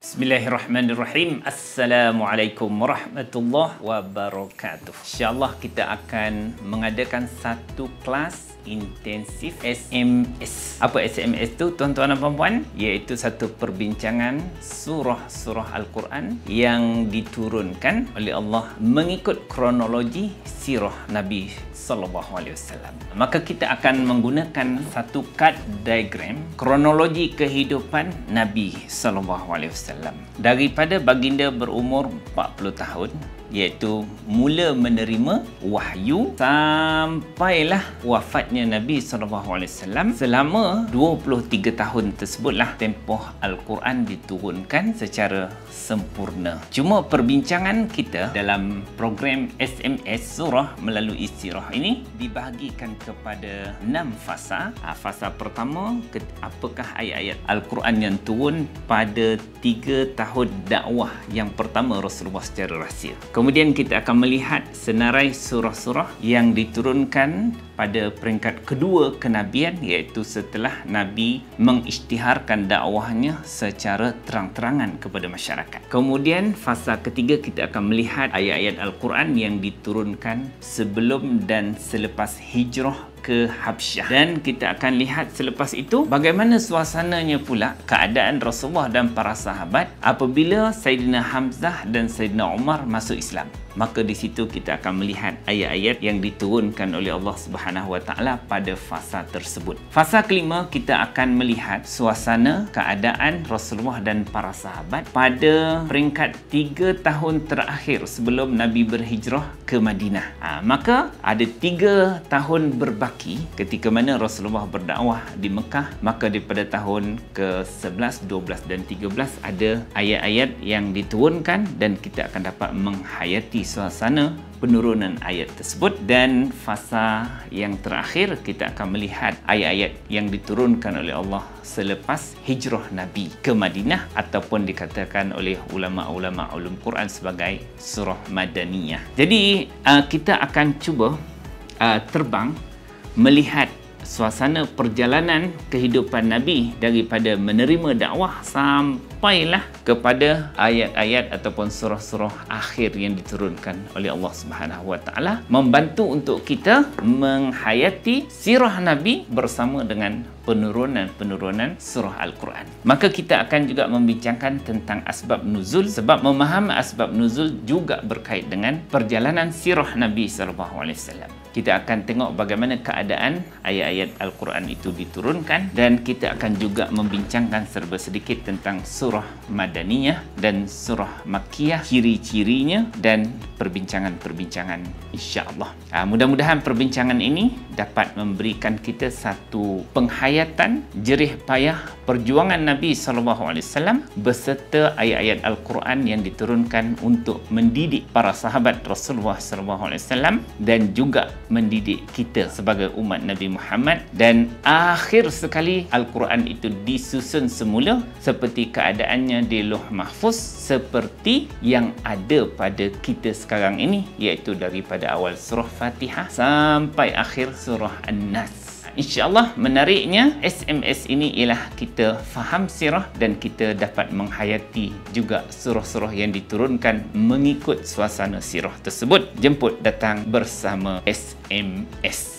Bismillahirrahmanirrahim. Assalamualaikum warahmatullahi wabarakatuh. InsyaAllah kita akan mengadakan satu kelas intensif SMS. Apa SMS tu tuan-tuan dan puan-puan? Iaitu satu perbincangan surah-surah Al-Quran yang diturunkan oleh Allah mengikut kronologi sirah Nabi sallallahu alaihi wasallam. Maka kita akan menggunakan satu kad diagram kronologi kehidupan Nabi sallallahu alaihi wasallam daripada baginda berumur 40 tahun, iaitu mula menerima wahyu sampailah wafatnya Nabi SAW. Selama 23 tahun tersebutlah tempoh Al-Quran diturunkan secara sempurna. Cuma perbincangan kita dalam program SMS surah melalui sirah ini dibahagikan kepada 6 fasa. Fasa pertama, apakah ayat-ayat Al-Quran yang turun pada 3 tahun dakwah yang pertama Rasulullah secara rahsia. Kemudian kita akan melihat senarai surah-surah yang diturunkan pada peringkat kedua kenabian, iaitu setelah Nabi mengisytiharkan dakwahnya secara terang-terangan kepada masyarakat. Kemudian fasa ketiga kita akan melihat ayat-ayat Al-Quran yang diturunkan sebelum dan selepas hijrah ke Habsyah. Dan kita akan lihat selepas itu bagaimana suasananya pula keadaan Rasulullah dan para sahabat apabila Sayyidina Hamzah dan Sayyidina Umar masuk Islam. Maka di situ kita akan melihat ayat-ayat yang diturunkan oleh Allah Subhanahu Wa Taala pada fasa tersebut. Fasa kelima kita akan melihat suasana keadaan Rasulullah dan para sahabat pada peringkat 3 tahun terakhir sebelum Nabi berhijrah ke Madinah. Maka ada 3 tahun berbaki ketika mana Rasulullah berdakwah di Mekah. Maka daripada tahun ke-11, 12 dan 13 ada ayat-ayat yang diturunkan dan kita akan dapat menghayati suasana penurunan ayat tersebut. Dan fasa yang terakhir kita akan melihat ayat-ayat yang diturunkan oleh Allah selepas hijrah Nabi ke Madinah, ataupun dikatakan oleh ulama-ulama ulum Quran sebagai surah Madaniyah. Jadi kita akan cuba terbang melihat suasana perjalanan kehidupan Nabi daripada menerima dakwah sampailah kepada ayat-ayat ataupun surah-surah akhir yang diturunkan oleh Allah Subhanahu Wa Taala, membantu untuk kita menghayati sirah Nabi bersama dengan penurunan-penurunan surah Al-Quran. Maka kita akan juga membincangkan tentang asbab nuzul, sebab memahami asbab nuzul juga berkait dengan perjalanan sirah Nabi SAW. Kita akan tengok bagaimana keadaan ayat-ayat Al-Quran itu diturunkan, dan kita akan juga membincangkan serba sedikit tentang surah Madaniyah dan surah Makkiyah, ciri-cirinya dan perbincangan-perbincangan insya-Allah. Mudah-mudahan perbincangan ini dapat memberikan kita satu penghayatan jerih payah perjuangan Nabi SAW beserta ayat-ayat Al-Quran yang diturunkan untuk mendidik para sahabat Rasulullah SAW dan juga mendidik kita sebagai umat Nabi Muhammad. Dan akhir sekali Al-Quran itu disusun semula seperti keadaannya di Lauh Mahfuz, seperti yang ada pada kita sekarang ini, iaitu daripada awal surah Fatihah sampai akhir surah An-Nas. InsyaAllah menariknya SMS ini ialah kita faham sirah dan kita dapat menghayati juga surah-surah yang diturunkan mengikut suasana sirah tersebut. Jemput datang bersama SMS.